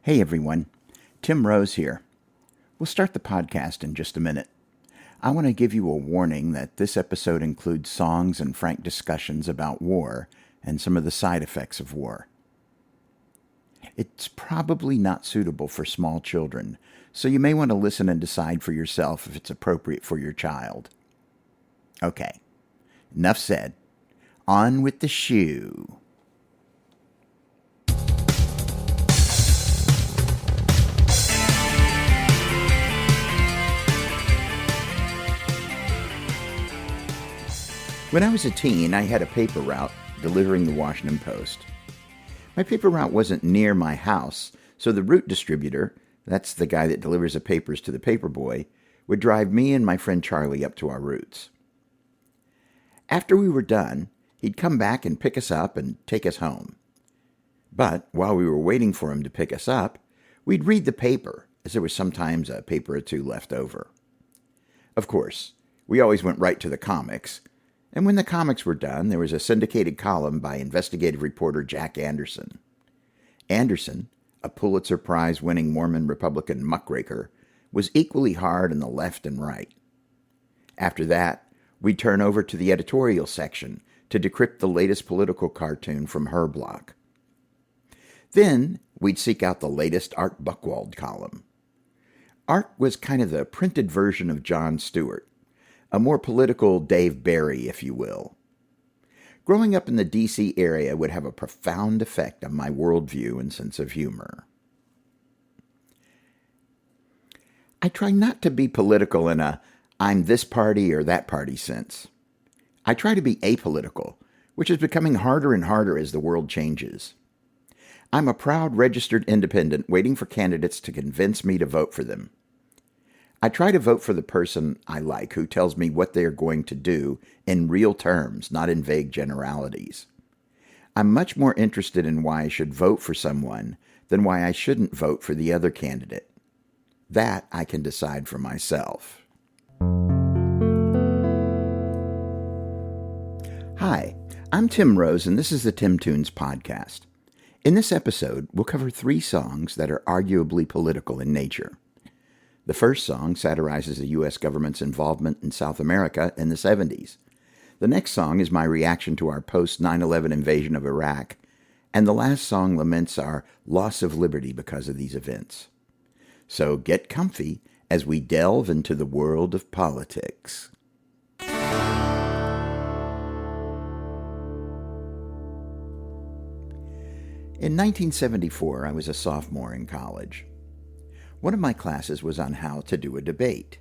Hey everyone, Tim Rose here. We'll start the podcast in just a minute. I want to give you a warning that this episode includes songs and frank discussions about war and some of the side effects of war. It's probably not suitable for small children, so you may want to listen and decide for yourself if it's appropriate for your child. Okay, enough said. On with the shoe. When I was a teen, I had a paper route delivering the Washington Post. My paper route wasn't near my house, so the route distributor, that's the guy that delivers the papers to the paperboy, would drive me and my friend Charlie up to our routes. After we were done, he'd come back and pick us up and take us home. But while we were waiting for him to pick us up, we'd read the paper, as there was sometimes a paper or two left over. Of course, we always went right to the comics, and when the comics were done, there was a syndicated column by investigative reporter Jack Anderson. Anderson, a Pulitzer Prize-winning Morman Republican muckraker, was equally hard on the left and right. After that, we'd turn over to the editorial section to decrypt the latest political cartoon from Herblock. Then, we'd seek out the latest Art Buchwald column. Art was kind of the printed version of Jon Stewart, a more political Dave Barry, if you will. Growing up in the D.C. area would have a profound effect on my worldview and sense of humor. I try not to be political in a I'm this party or that party sense. I try to be apolitical, which is becoming harder and harder as the world changes. I'm a proud registered independent waiting for candidates to convince me to vote for them. I try to vote for the person I like who tells me what they are going to do in real terms, not in vague generalities. I'm much more interested in why I should vote for someone than why I shouldn't vote for the other candidate. That I can decide for myself. Hi, I'm Tim Rose, and this is the Tim Tunes Podcast. In this episode, we'll cover 3 songs that are arguably political in nature. The first song satirizes the U.S. government's involvement in South America in the 70s. The next song is my reaction to our post-9/11 invasion of Iraq. And the last song laments our loss of liberty because of these events. So get comfy as we delve into the world of politics. In 1974, I was a sophomore in college. One of my classes was on how to do a debate.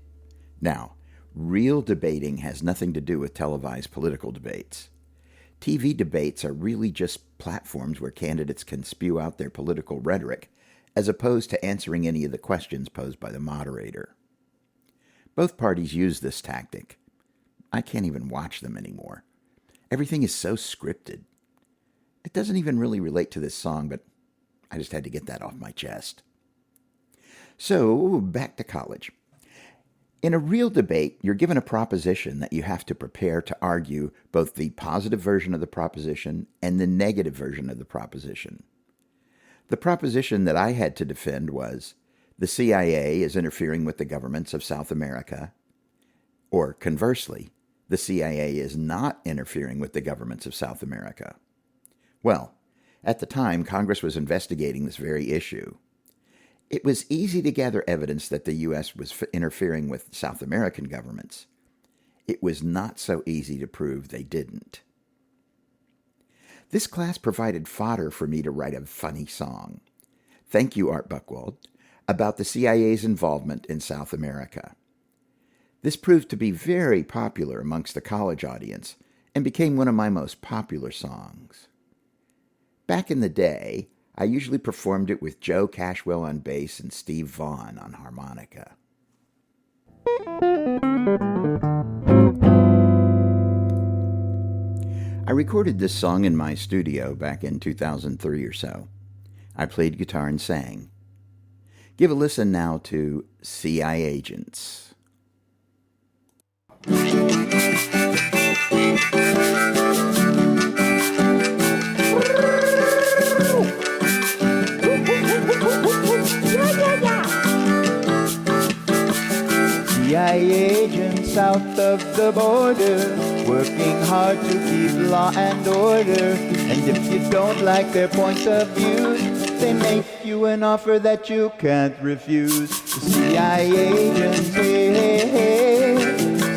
Now, real debating has nothing to do with televised political debates. TV debates are really just platforms where candidates can spew out their political rhetoric, as opposed to answering any of the questions posed by the moderator. Both parties use this tactic. I can't even watch them anymore. Everything is so scripted. It doesn't even really relate to this song, but I just had to get that off my chest. So, back to college. In a real debate, you're given a proposition that you have to prepare to argue both the positive version of the proposition and the negative version of the proposition. The proposition that I had to defend was, the CIA is interfering with the governments of South America, or conversely, the CIA is not interfering with the governments of South America. Well, at the time, Congress was investigating this very issue. It was easy to gather evidence that the U.S. was interfering with South American governments. It was not so easy to prove they didn't. This class provided fodder for me to write a funny song, thank you, Art Buchwald, about the CIA's involvement in South America. This proved to be very popular amongst the college audience and became one of my most popular songs. Back in the day, I usually performed it with Joe Cashwell on bass and Steve Vaughan on harmonica. I recorded this song in my studio back in 2003 or so. I played guitar and sang. Give a listen now to CIA Agents. south of the border, working hard to keep law and order. And if you don't like their point of view, they make you an offer that you can't refuse. The CIA agents, hey, hey, hey.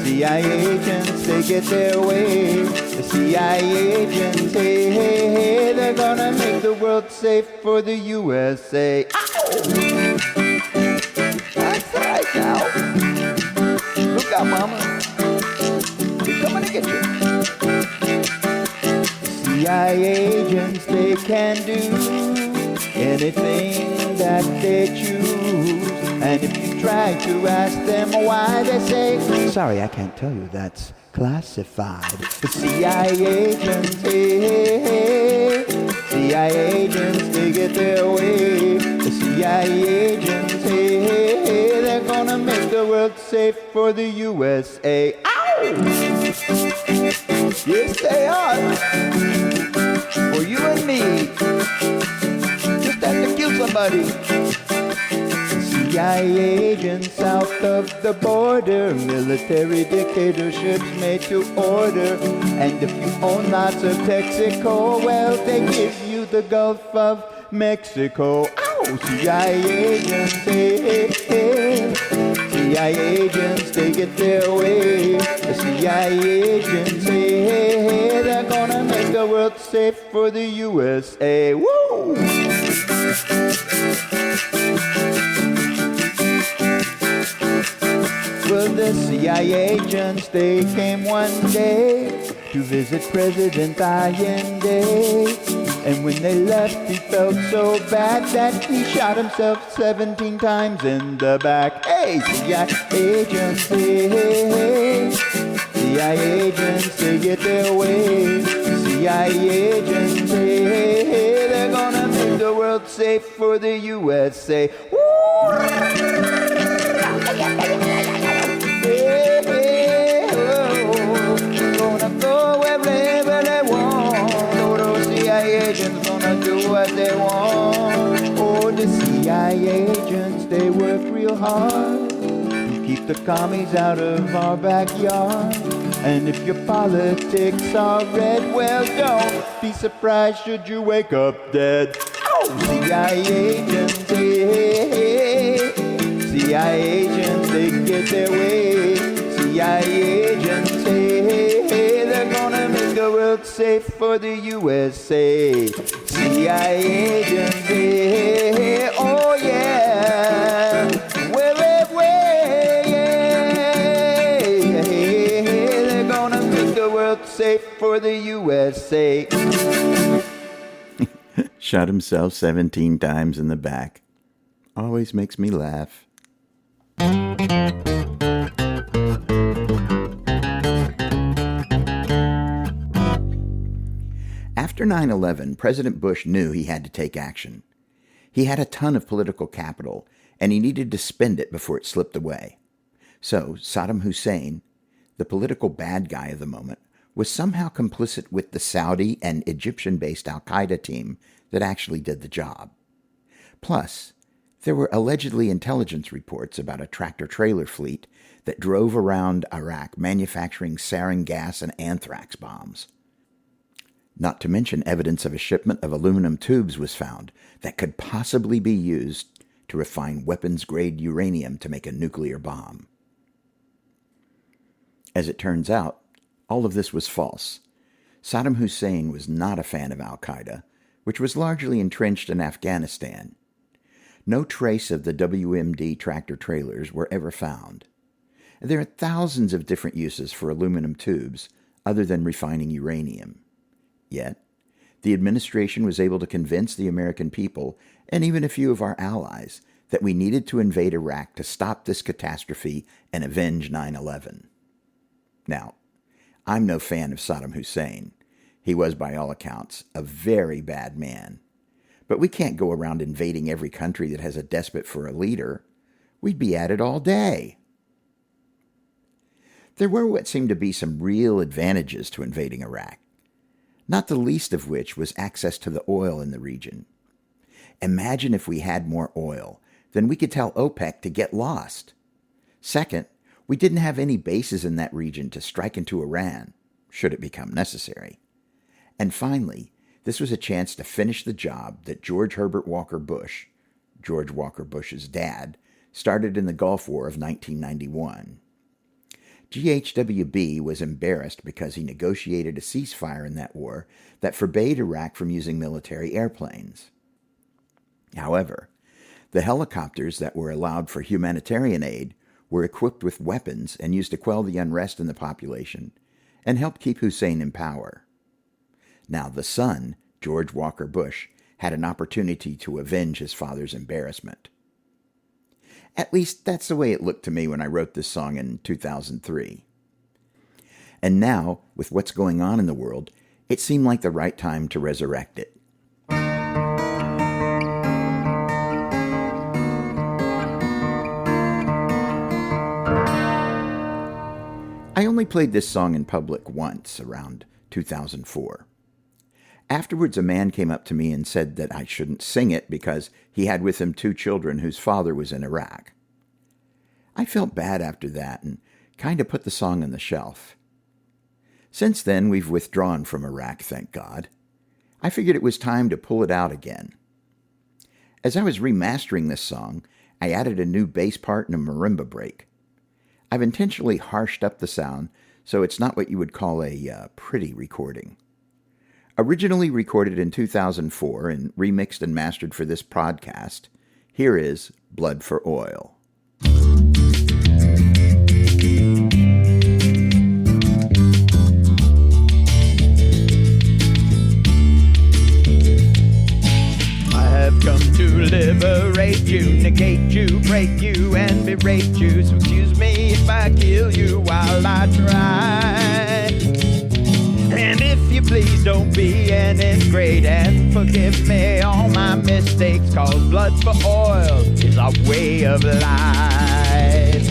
CIA agents, they get their way. The CIA agents, hey, hey, hey. They're gonna make the world safe for the USA. Ow! That's right now. Look out, mama. They're coming to get you. CIA agents, they can do anything that they choose. And if you try to ask them why, they say, sorry, I can't tell you, that's classified. The CIA agents, hey, hey, hey. CIA agents, they get their way. The CIA agents, hey, hey, hey. They're gonna make the world safe for the USA. Ow! Yes, they are. For you and me. Just have to kill somebody. CIA agents south of the border, military dictatorships made to order. And if you own lots of Texaco, well, they give you the Gulf of Mexico. Ow! CIA agents, hey, hey, hey. CIA agents, they get their way. The CIA agents, hey, hey, hey. They're gonna make the world safe for the USA. Woo! Well, the CIA agents, they came one day to visit President Allende. And when they left, he felt so bad that he shot himself 17 times in the back. Hey, CIA agents, hey, hey, hey. CIA agents, they get their way. CIA agents, hey, hey, hey. They're gonna make the world safe for the USA. Woo! Hey, hey, oh, gonna go wherever they want. Oh, those CIA agents gonna do what they want. Oh, the CIA agents, they work real hard to keep the commies out of our backyard. And if your politics are red, well, don't be surprised should you wake up dead. Oh, CIA agents, hey, hey, hey. CIA agents, they get their way. CIA agents, hey, hey, hey. They're gonna make the world safe for the USA. CIA agents, hey, hey, hey. Oh yeah. Way, way, way, yeah. Hey, hey, hey. They're gonna make the world safe for the USA. Shot himself 17 times in the back. Always makes me laugh. After 9/11, President Bush knew he had to take action. He had a ton of political capital, and he needed to spend it before it slipped away. So Saddam Hussein, the political bad guy of the moment, was somehow complicit with the Saudi and Egyptian-based al-Qaeda team that actually did the job. Plus, there were allegedly intelligence reports about a tractor-trailer fleet that drove around Iraq manufacturing sarin gas and anthrax bombs. Not to mention evidence of a shipment of aluminum tubes was found that could possibly be used to refine weapons-grade uranium to make a nuclear bomb. As it turns out, all of this was false. Saddam Hussein was not a fan of al-Qaeda, which was largely entrenched in Afghanistan. No trace of the WMD tractor-trailers were ever found. There are thousands of different uses for aluminum tubes other than refining uranium. Yet, the administration was able to convince the American people, and even a few of our allies, that we needed to invade Iraq to stop this catastrophe and avenge 9/11. Now, I'm no fan of Saddam Hussein. He was, by all accounts, a very bad man. But we can't go around invading every country that has a despot for a leader. We'd be at it all day. There were what seemed to be some real advantages to invading Iraq, not the least of which was access to the oil in the region. Imagine if we had more oil, then we could tell OPEC to get lost. Second, We didn't have any bases in that region to strike into Iran, should it become necessary. And finally, this was a chance to finish the job that George Herbert Walker Bush, George Walker Bush's dad, started in the Gulf War of 1991. GHWB was embarrassed because he negotiated a ceasefire in that war that forbade Iraq from using military airplanes. However, the helicopters that were allowed for humanitarian aid were equipped with weapons and used to quell the unrest in the population and help keep Hussein in power. Now the son, George Walker Bush, had an opportunity to avenge his father's embarrassment. At least that's the way it looked to me when I wrote this song in 2003. And now, with what's going on in the world, it seemed like the right time to resurrect it. I only played this song in public once, around 2004. Afterwards, a man came up to me and said that I shouldn't sing it because he had with him 2 children whose father was in Iraq. I felt bad after that and kind of put the song on the shelf. Since then, we've withdrawn from Iraq, thank God. I figured it was time to pull it out again. As I was remastering this song, I added a new bass part and a marimba break. I've intentionally harshed up the sound so it's not what you would call a pretty recording. Originally recorded in 2004 and remixed and mastered for this podcast, here is Blood for Oil. I have come to liberate you, negate you, break you, and berate you. So excuse me if I kill you while I try. And if you please don't be an ingrate and forgive me all my mistakes, cause blood for oil is our way of life.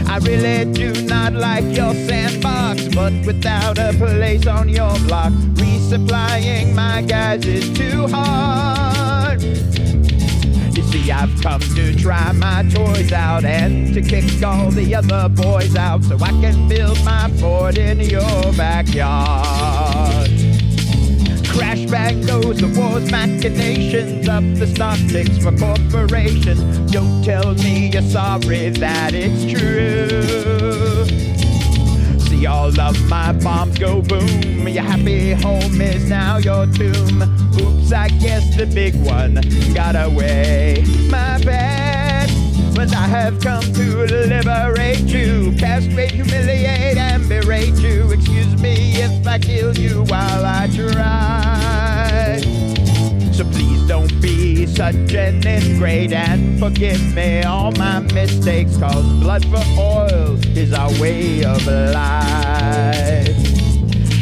I really do not like your sandbox, but without a place on your block, resupplying my guys is too hard. You see, I've come to try my toys out and to kick all the other boys out so I can build my fort in your backyard. Crash bang goes the war's machinations up the stock ticks for corporations. Don't tell me you're sorry that it's true. See all of my bombs go boom. Your happy home is now your tomb. Oops, I guess the big one got away. My bad. But I have come to liberate you, castrate, humiliate, and berate you. Excuse me if I kill you while I try. So please don't be such an ingrate and forgive me all my mistakes, cause blood for oil is our way of life.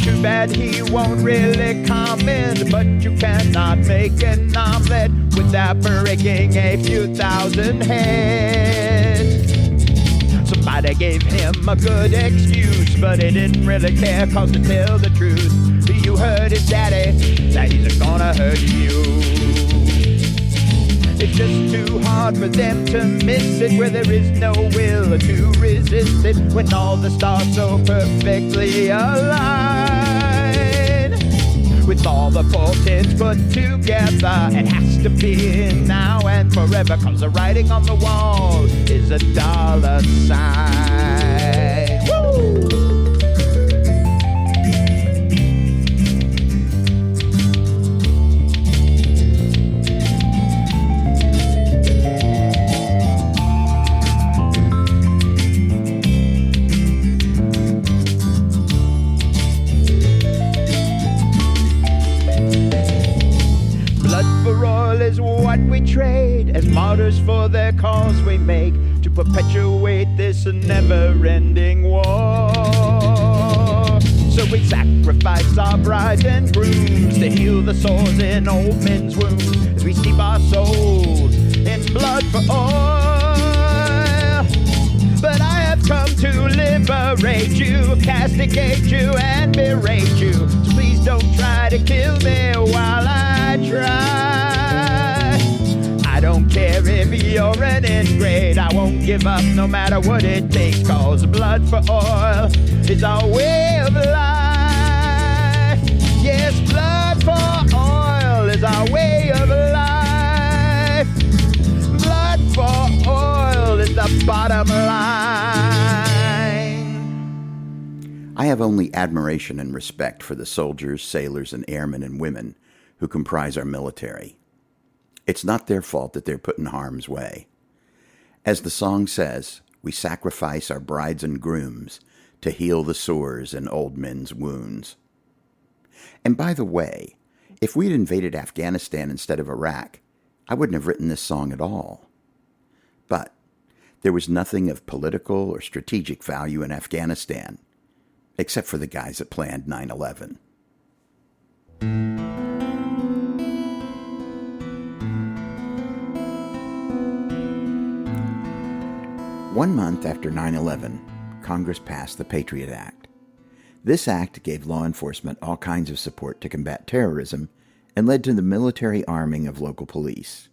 Too bad he won't really comment, but you cannot make an omelet without breaking a few thousand heads. Somebody gave him a good excuse, but he didn't really care, cause to tell the truth, you heard his daddy, now he's gonna hurt you. It's just too hard for them to miss it, where there is no will to resist it, when all the stars so perfectly align. With all the portents put together, it has to be now and forever, cause the writing on the wall is a dollar sign. Woo! Is what we trade as martyrs for their cause we make, to perpetuate this never-ending war. So we sacrifice our brides and grooms to heal the sores in old men's wounds, as we steep our souls in blood for oil. But I have come to liberate you, castigate you, and berate you. So please don't try to kill me while I try. I don't care if you're an ingrate. I won't give up no matter what it takes, cause blood for oil is our way of life. Yes, blood for oil is our way of life. Blood for oil is the bottom line. I have only admiration and respect for the soldiers, sailors, and airmen and women who comprise our military. It's not their fault that they're put in harm's way. As the song says, we sacrifice our brides and grooms to heal the sores and old men's wounds. And by the way, if we'd invaded Afghanistan instead of Iraq, I wouldn't have written this song at all. But there was nothing of political or strategic value in Afghanistan, except for the guys that planned 9/11. One month after 9/11, Congress passed the Patriot Act. This act gave law enforcement all kinds of support to combat terrorism and led to the military arming of local police.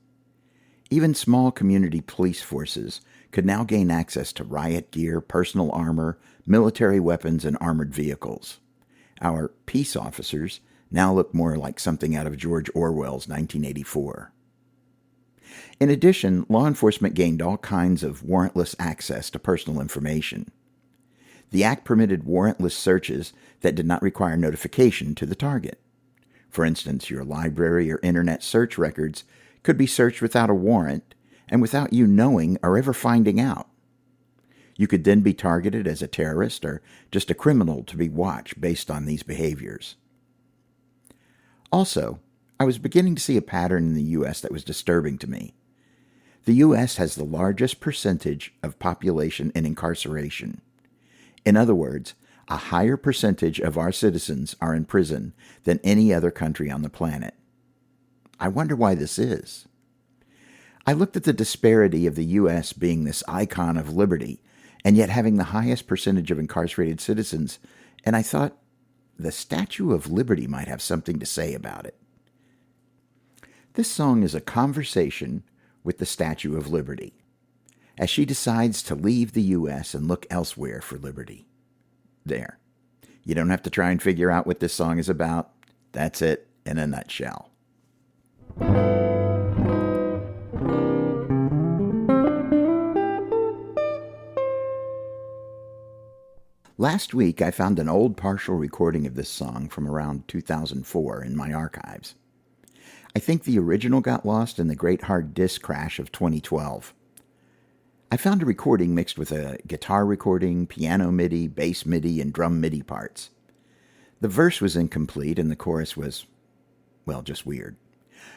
Even small community police forces could now gain access to riot gear, personal armor, military weapons, and armored vehicles. Our peace officers now look more like something out of George Orwell's 1984. In addition, law enforcement gained all kinds of warrantless access to personal information. The act permitted warrantless searches that did not require notification to the target. For instance, your library or internet search records could be searched without a warrant and without you knowing or ever finding out. You could then be targeted as a terrorist or just a criminal to be watched based on these behaviors. Also, I was beginning to see a pattern in the U.S. that was disturbing to me. The U.S. has the largest percentage of population in incarceration. In other words, a higher percentage of our citizens are in prison than any other country on the planet. I wonder why this is. I looked at the disparity of the U.S. being this icon of liberty and yet having the highest percentage of incarcerated citizens, and I thought the Statue of Liberty might have something to say about it. This song is a conversation with the Statue of Liberty, as she decides to leave the U.S. and look elsewhere for liberty. There. You don't have to try and figure out what this song is about. That's it in a nutshell. Last week, I found an old partial recording of this song from around 2004 in my archives. I think the original got lost in the great hard disk crash of 2012. I found a recording mixed with a guitar recording, piano MIDI, bass MIDI, and drum MIDI parts. The verse was incomplete and the chorus was, well, just weird.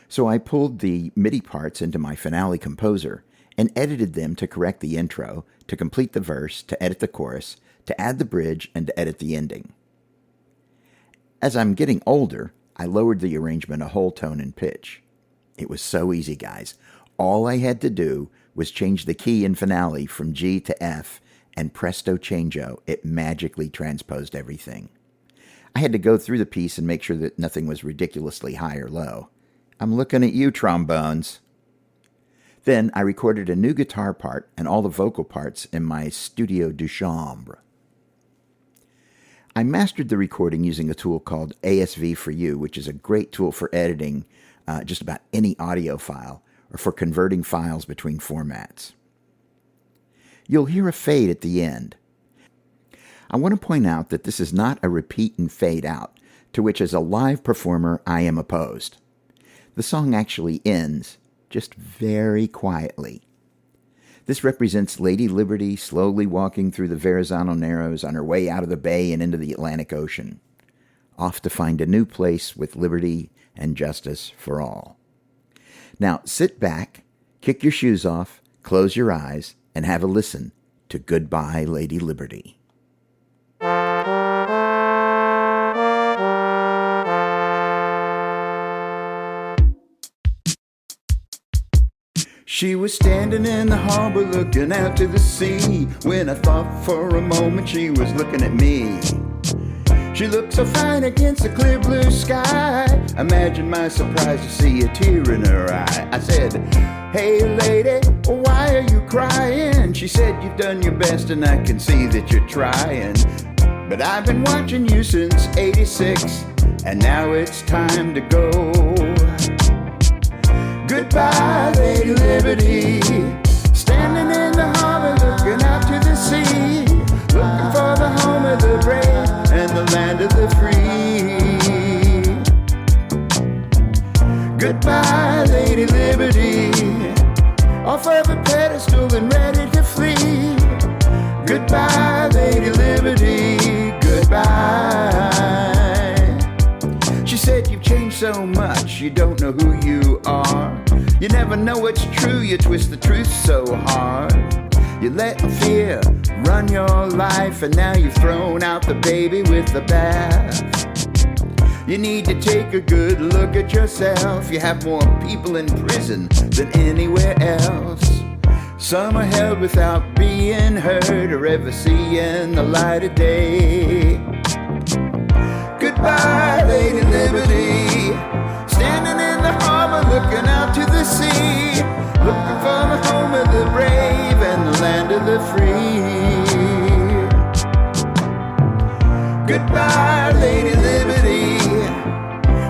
So I pulled the MIDI parts into my Finale composer and edited them to correct the intro, to complete the verse, to edit the chorus, to add the bridge, and to edit the ending. As I'm getting older, I lowered the arrangement a whole tone in pitch. It was so easy, guys. All I had to do was change the key in Finale from G to F, and presto changeo, it magically transposed everything. I had to go through the piece and make sure that nothing was ridiculously high or low. I'm looking at you, trombones. Then I recorded a new guitar part and all the vocal parts in my studio de chambre. I mastered the recording using a tool called ASV4U, which is a great tool for editing just about any audio file or for converting files between formats. You'll hear a fade at the end. I want to point out that this is not a repeat and fade out, to which as a live performer I am opposed. The song actually ends just very quietly. This represents Lady Liberty slowly walking through the Verrazano Narrows on her way out of the bay and into the Atlantic Ocean, off to find a new place with liberty and justice for all. Now sit back, kick your shoes off, close your eyes, and have a listen to Goodbye, Lady Liberty. She was standing in the harbor looking out to the sea, when I thought for a moment she was looking at me. She looked so fine against the clear blue sky. Imagine my surprise to see a tear in her eye. I said, "Hey lady, why are you crying?" She said, "You've done your best and I can see that you're trying. But I've been watching you since '86, and now it's time to go. Goodbye, Lady Liberty, standing in the harbor looking out to the sea, looking for the home of the brave and the land of the free. Goodbye, Lady Liberty, off of a pedestal and ready to flee. Goodbye, Lady Liberty, goodbye." She said, "You've changed so much, you don't know who you are. You never know what's true, you twist the truth so hard. You let fear run your life, and now you've thrown out the baby with the bath. You need to take a good look at yourself. You have more people in prison than anywhere else. Some are held without being heard or ever seeing the light of day. Goodbye, Lady Liberty, standing in the harbor looking out to the sea, looking for the home of the brave and the land of the free. Goodbye, Lady Liberty,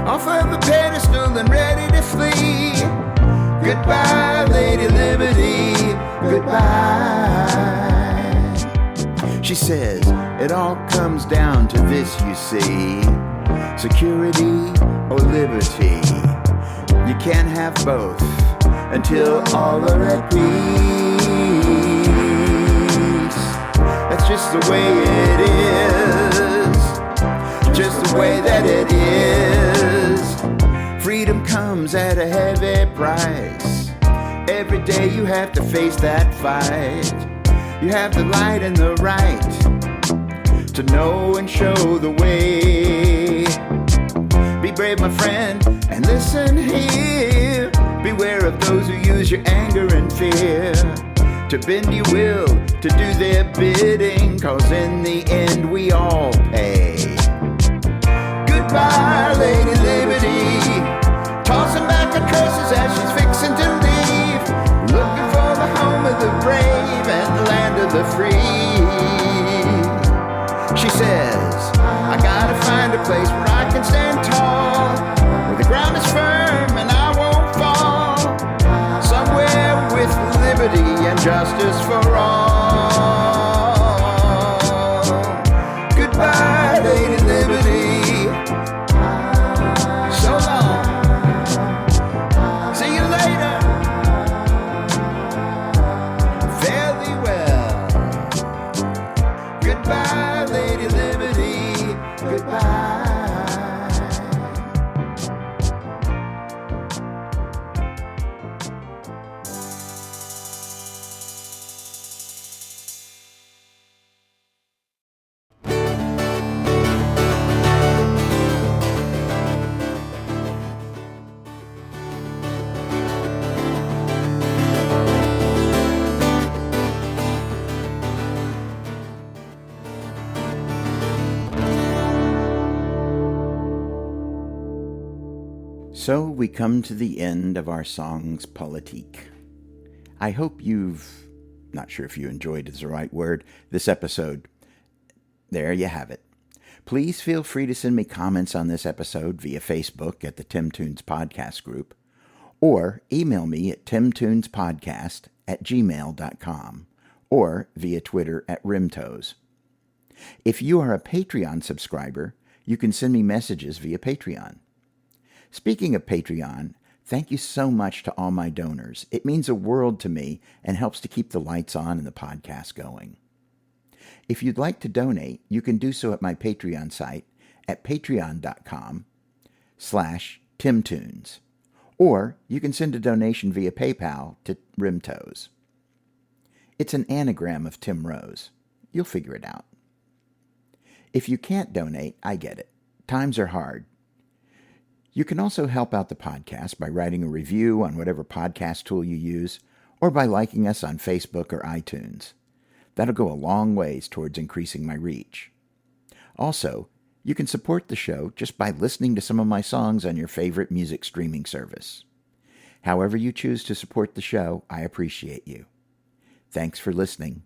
off of the pedestal and ready to flee. Goodbye, Lady Liberty, goodbye." She says, "It all comes down to this, you see, security or liberty. You can't have both until all are at peace. That's just the way it is, just the way that it is. Freedom comes at a heavy price. Every day you have to face that fight. You have the light and the right to know and show the way. Be brave, my friend, and listen here. Beware of those who use your anger and fear to bend your will, to do their bidding, 'cause in the end we all pay. Goodbye, Lady Liberty, tossing back her curses as she's fixing to leave, looking for the home of the brave and the land of the free. She says, "I gotta find a place where I can stand tall, where the ground is firm and I won't fall, somewhere with liberty and justice for all. Goodbye, Lady Liberty, so long, see you later, fare thee well. Goodbye, Lady Liberty, goodbye." So we come to the end of our songs politique. I hope you've, not sure if you enjoyed is the right word, this episode. There you have it. Please feel free to send me comments on this episode via Facebook at the Tim Toons Podcast group, or email me at timtoonspodcast@gmail.com, or via Twitter at Rimtoes. If you are a Patreon subscriber, you can send me messages via Patreon. Speaking of Patreon, thank you so much to all my donors. It means a world to me and helps to keep the lights on and the podcast going. If you'd like to donate, you can do so at my Patreon site at patreon.com/timtoons. Or you can send a donation via PayPal to Rimtoes. It's an anagram of Tim Rose. You'll figure it out. If you can't donate, I get it. Times are hard. You can also help out the podcast by writing a review on whatever podcast tool you use, or by liking us on Facebook or iTunes. That'll go a long ways towards increasing my reach. Also, You can support the show just by listening to some of my songs on your favorite music streaming service. However you choose to support the show, I appreciate you. Thanks for listening.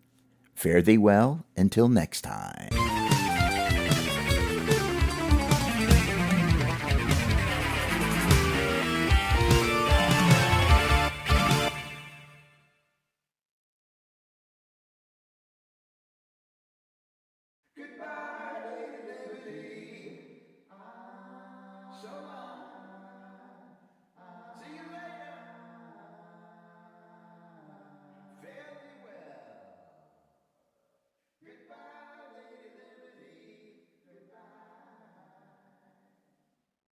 Fare thee well until next time. Goodbye.